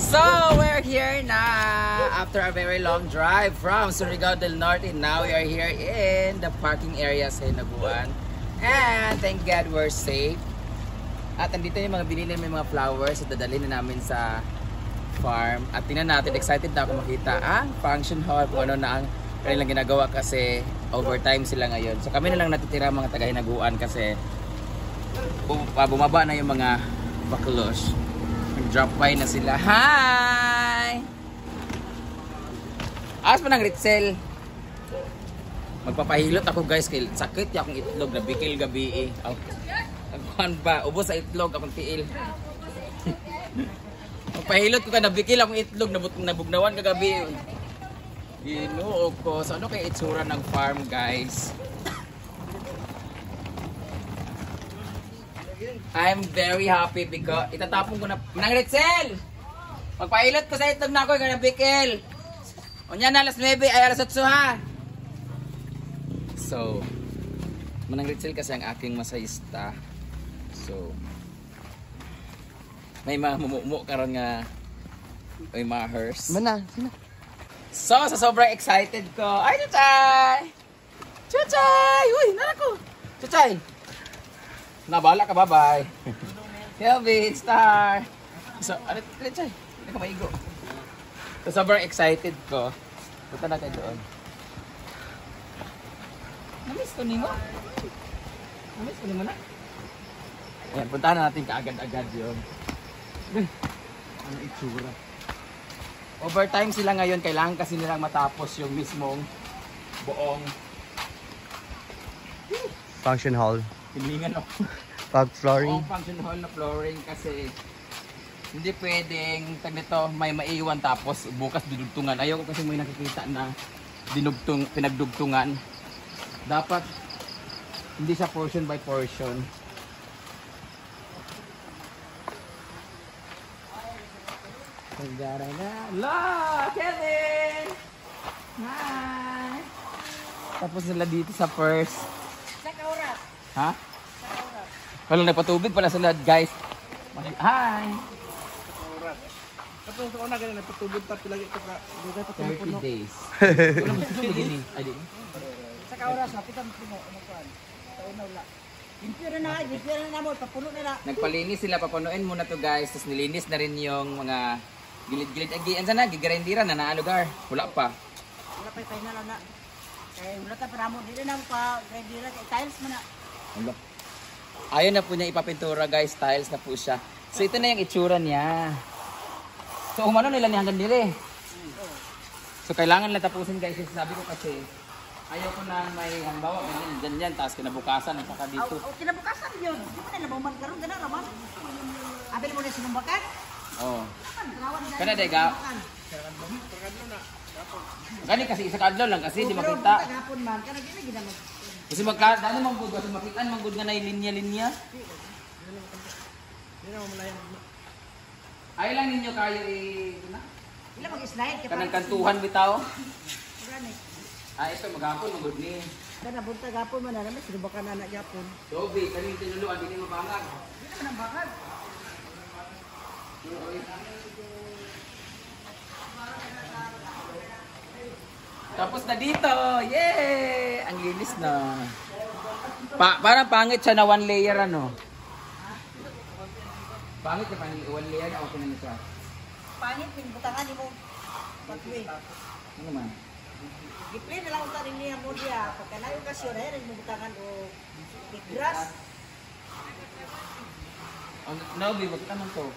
So, we're here na after a very long drive from Surigao del Norte. Now we are here in the parking area sa Hinaguan. And thank God we're safe. At andito yung mga binili may mga flowers at dadalhin na namin sa farm. At tingnan natin, excited na ako makita ang function hall kung ano na ang kanilang ginagawa kasi overtime sila ngayon. So kami na lang natitira mga taga Hinaguan kasi bumaba na yung mga baklos. Drop by na sila. Hi! Aas pa ng Ritzel. Magpapahilot ako guys. Sakit yung akong itlog. Nabikil gabi eh. Nagkuhan pa. Ubos sa itlog akong tiil. Magpahilot ko ka. Nabikil akong itlog. Nabugnawan kagabi. Ginoo ko. So ano kaya itsura ng farm guys? I'm very happy because itatapon ko na Manang Ritzel! Magpailot ko sa itlog na ako yung nabikil. Unya na alas 9 ay alas 8 ha. So Manang Ritzel kasi ang aking masayista. So may mga mumumu karon nga may mga hers. Mana? So sa sobrang excited ko. Ay Chuchay! Chuchay! Uy, nana ko! Chuchay! Nabala ka, bye-bye. Kelvin, star. So, ano ka maigo. So, sobrang excited ko. Punta na tayo doon. Namiss ko nimo. Namiss ko nimo na. Ayan, puntahan na natin kaagad-agad yun. Ano itsura. Overtime sila ngayon. Kailangan kasi nilang matapos yung mismong buong Function hall. hilingan ako. Pag flooring. Function hall na flooring kasi hindi pwedeng tag nito may maiwan tapos bukas dinugtungan. Ayoko kasi may nakikita na pinagdugtungan. Dapat hindi siya portion by portion. Hello, Kevin! Hi! Tapos sila dito sa first. Ha? Walang nagpatubig pala sila guys. Hi! Tapos ako na ganun, nagpatubig pa lagi ito ka. 30 days. Wala mo sila begini. Ay di. Sa kauras, hapitan mo puno. Ano ko? Sa una wala. Limpyo na mo, papuno na na. Nagpalinis sila, papunuin muna to guys. Tapos nilinis na rin yung mga gilid-gilid. Ay, saan na? Gigarindira na lugar. Wala pa. Wala pa final na. Kaya wala ta para mo. Dili na mo pa grindira. Tiles mo na. Wala. Ayaw na po niya ipapintura guys. Tiles na po siya. So ito na yung itsura niya. So umano nila ni hanggang dire. So kailangan lang tapusin guys. Sabi ko kasi ayaw ko na may halimbawa ganyan. Tapos kinabukasan at saka dito. Kinabukasan yun. Di ba na nabuman karon gana raman? Abil mo na sinumbakan? Oo. Kana dega. Kani kasi isa kadlaw lang kasi di makita. Gapon man kana gina ginamot. Kasi magkadano man gud kasi makita man gud nga na linya-linya. Di na mo malayan. Ay lang ninyo kayo na. Ila mag-slide ka Kanang kantuhan bitaw. Gani. Ito maghapon magud ni. Kana bunta gapon man na may sinumbakan na gapon. Dobi kani tinuluan dili mabangag. Di na man bakad. Tapos na dito. Yay! Ang linis na. Parang pangit siya na one layer ano. Pangit na pangit. One layer na okay na siya. Pangit yung butangan mo. Pagwe. Ano man? Giplay na lang utarin niya mo diya. Pagka na yung kasyon ay rin mo butangan o grass. Nabi, wag ka man to.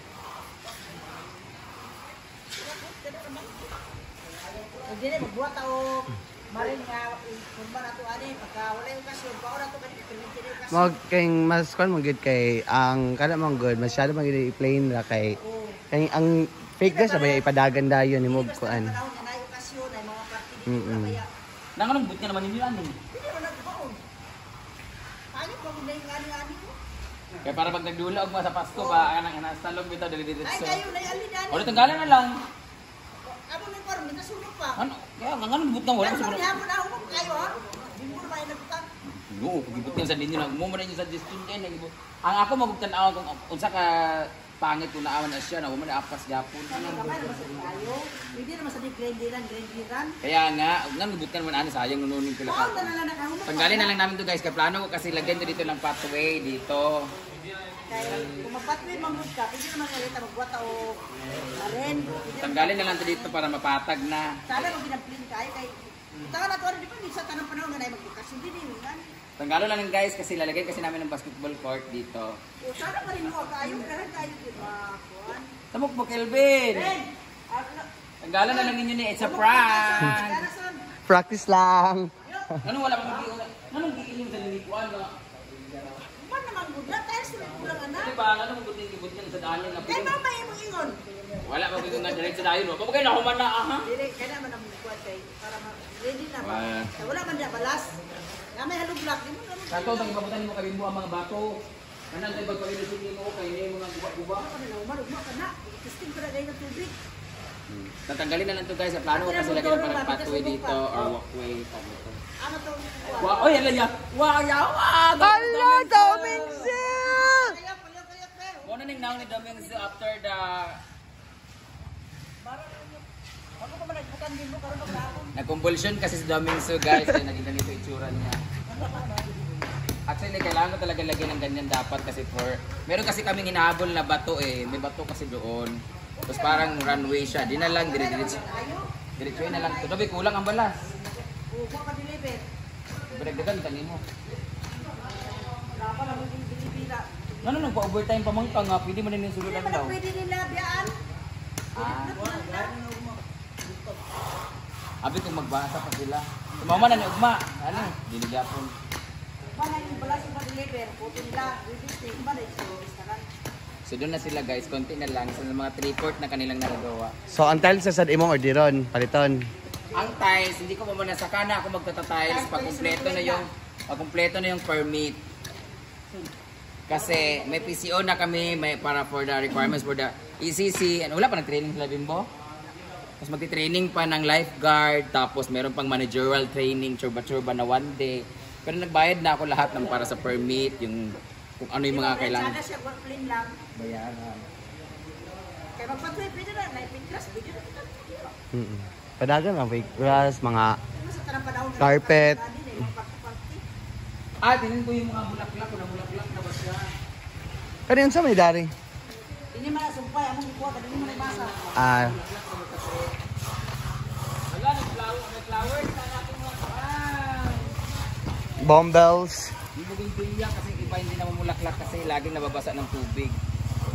Hindi na magbuhat o marin nga kurma na ito ani. Pagka wala yung kasyon, paura ito kanina. Mag kayong mas kon magud kay ang kada man good masyado man gid i-plain ra kay ang fake gas ba ipadagan dayon ni mo kuan. Nanganong but ka naman ninyo ani. Hindi mo nagbaon. Pangit mo na yung ani-ani mo. Kaya para pag nagdula og sa Pasko pa anang nastalog bitaw dili dito. Ay kayo na yung alin. Ora tanggalan na lang. Abo may parang nasunog pa. Ano? Kaya nanganong but na wala Ano sa sabi mo na ako kayo ha? Hindi mo ba yung nagutang? No, pagibot yan sa ninyo na mo man sa distinct din. Ang ako magugtan-aw kung unsa ka pangit kung naaman na siya, naman na apas yapon. Ano gamay naman sa tayo. Hindi naman sa grindiran. Kaya nga, nga nabutkan naman ano, sayang nununin ko lang. Oo, na nakahumot. Tanggalin na lang namin to guys, kaya plano ko kasi lagyan to dito ng pathway dito. Kaya kung magpatway mamud ka, pwede naman kalita magbuwata o marin. Tanggalin na lang to dito para mapatag na. Sana kung ginamplin kayo kay Taka na to, di ba, minsan tanong panahon na magbukas, hindi din yun. Tanggalin lang guys kasi lalagay kasi namin ng basketball court dito. O sana pa rin mo kayo, karan kayo, di ba? Tamok mo, Kelvin! Ben! Tanggalin na lang ninyo ni It's a Prank! Practice lang. Ano wala pang mag-iwan? Anong giilim sa lilikuan? Man naman gudla, tayo sila kulang anak. Diba? Anong gudin-gibot yan sa daan yung Kaya napili? mama yung mag-ingon. Wala pa bigong nga direct sa dayon. Kapag kayo nakuman na, aha? Dili, kaya naman ang bukuan kay, para ready na ba? Wow. Wala man niya balas. Nga may halong block, di mo naman. Sato, ipabutan mo kami mo ang mga bato. Kanang tayo pagpalilusin mo, kayo niya yung mga guba-guba. Ako na umar ka na. Testing para kayo ng tubig. Tatanggalin na lang to guys. Sa plano ko kasi lagyan ng parang pathway dito or walkway. Ano to? Wow, oy, ala ya. Wow, yawa. Hala, daming sir! Kaya. Muna ning naon ni Doming's after the Ako pa man nagbukan din mo karon ako. nag-convulsion kasi si Doming's guys. Kaya naging ganito itsura niya. Actually, kailangan ko talaga lagyan ng ganyan dapat kasi meron kasi kaming hinahabol na bato eh. May bato kasi doon. Tapos parang runway siya. Di na lang, diretso na lang. Tuloy, kulang ang balas. Ubo ka deliver. Beragdagan, tanin mo. Wala pa lang yung binibila. Ano nagpa-overtime pa man ka nga? Pwede mo na yung Hindi sulutan man daw. pwede nila biyaan. Abi kung magbasa pa sila. Sumama na ni Ugma. Ano? Dinigapon. Baka yung balas yung deliver, puto nila. Redistricting ba na service na lang. So doon na sila guys. Konti na lang. Sa mga 3/4 na kanilang nagagawa. So, ang tiles sa sad imong orderon, paliton. Ang tiles, hindi ko pa muna sa kana ako magtata-tiles pag kumpleto na yung permit. Kasi may PCO na kami may para for the requirements for the ECC. Wala pa nag-training sila Bimbo? Tapos magti-training pa ng lifeguard, tapos meron pang managerial training, churba-churba na 1 day. Pero nagbayad na ako lahat ng para sa permit, yung kung ano yung mga kailangan. Sana siya workplace lang. Bayaran. Kaya magpatuloy, pwede na. Naipin-class, pwede na kita. Padagan ang fake grass, mga Sa tanang panahon. Carpet. Tingnan ko yung mga bulaklak, kung bulaklak na ba siya. kanyan sa may dari. Hindi man sumpay, among ikuha, hindi mo na ibasa. Wala, nag-flowers na natin mga kaang. Bomb bells. Hindi mo bilya kasi iba hindi na mamulaklak kasi laging nababasa ng tubig.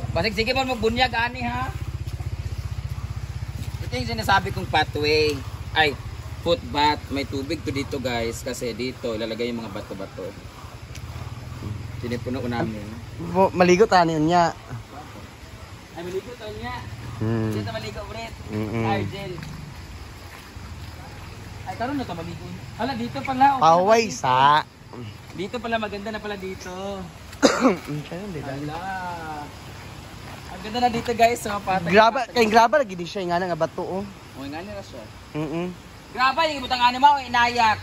Basig sige mo magbunyag ani ha. Ito yung sinasabi kong pathway. Ay, footbath. May tubig to dito guys kasi dito ilalagay yung mga bato-bato. Tinipuno ko namin. Maligo tayo niya. Ay, maligo to niya. Dito maligo ulit. Argel. Ay, karon na to maligo. Hala, dito pala. Paway sa. Dito pala, maganda na pala dito. Hala. Ang ganda na dito guys, sa patay. Kayong graba lagi di siya nga nga bato oh. O, nga nila siya. Mm. Graba, yung ibutang anima o inayak.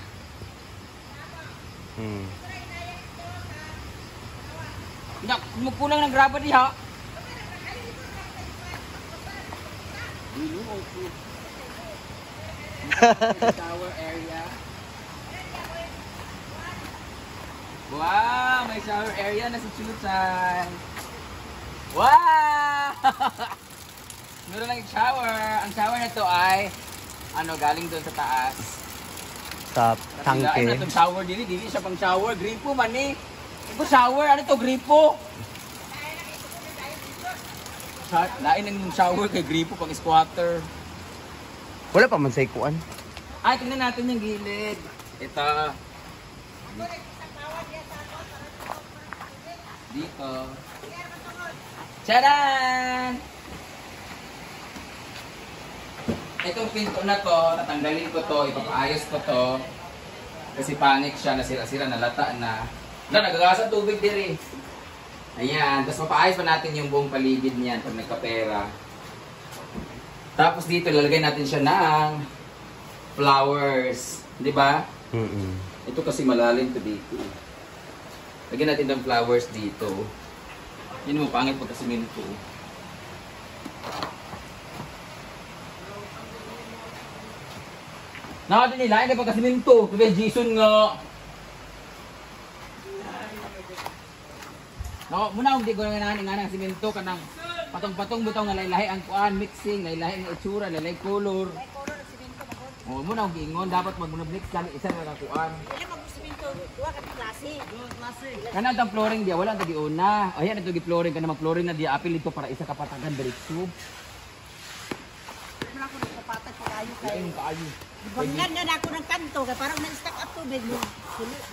Magkulang ng graba diha. Shower area. Wow, may shower area na si Chuchan. Wow! Meron lang yung shower. Ang shower na to ay galing doon sa taas. Sa tangke. Ano itong shower dili siya pang shower. Gripo man eh. Ito shower, ano to gripo? Lain ang shower kay gripo pang squatter. Wala pa man sa ikuan. Ay, tingnan natin yung gilid. Ito. Dito. Tcharan! Itong pinto na to, tatanggalin ko to, ipapaayos ko to. Kasi pangit siya, nasira-sira, nalata na. Nagagasa tubig diri. Ayan, tapos papaayos pa natin yung buong paligid niyan pag nagkapera. Tapos dito, lalagay natin siya ng flowers. Di ba? Ito kasi malalim to dito. Lagyan natin ng flowers dito. Yun mo, pangit pagka siminto. Nakati nila, hindi pa kasi minto. Sabi, Jason nga. Nako, muna hindi ko nga nga siminto ka ng patong-patong butong na laylahi ang kuan, mixing, laylahi ang itsura, laylahi color. May color ng simento magod. Oh, muna ang giingon, dapat mag-mix lang isa na kuan. Dili mag-simento, duwa ka klase. Kana ang flooring dia, wala tagi una. Ayan ito gi flooring kana mag-flooring na dia apil ito para isa ka patagan diretso. Wala ko nagpapatag sa kayo kay. Ayun kaayo. Banggan na ako ng kanto kay parang na-stack up tubig mo.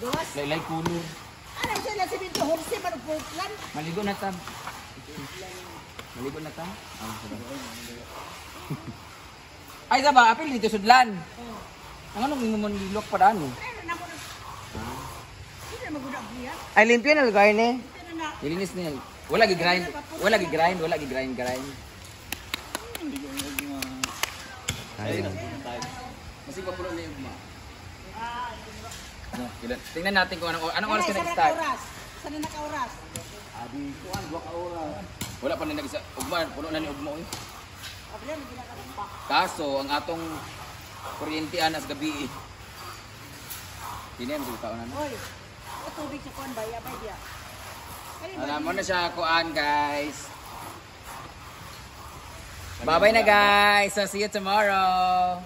Duwas. Laylahi color. Ano siya na simento horse man og Portland. Maligo na ta. Maligo na ta. Ay ba apil dito sudlan. Ang anong imumundilok pa daan mo? Ano na ko. Sino maguna biya? Ay, limpyo na lugar ni. Sino na? Ilinis niya. Wala gi-grind. Wala gi-grind. Wala gi-grind. Ayun. Masig pa puno na yung ugma. Tingnan natin kung anong oras ka nag-start. Sana naka-oras? Abi, kuan 2 oras. Wala pa na nag-isa. Ugma, puno na ni ugma oy. Ablan ginakalimpak. Kaso ang atong kuryente anas gabi. Dili mo taon na. Oy. O tubig sa kon ba ya ba dia? Alam mo na siya kuan guys. Bye-bye na guys. So see you tomorrow.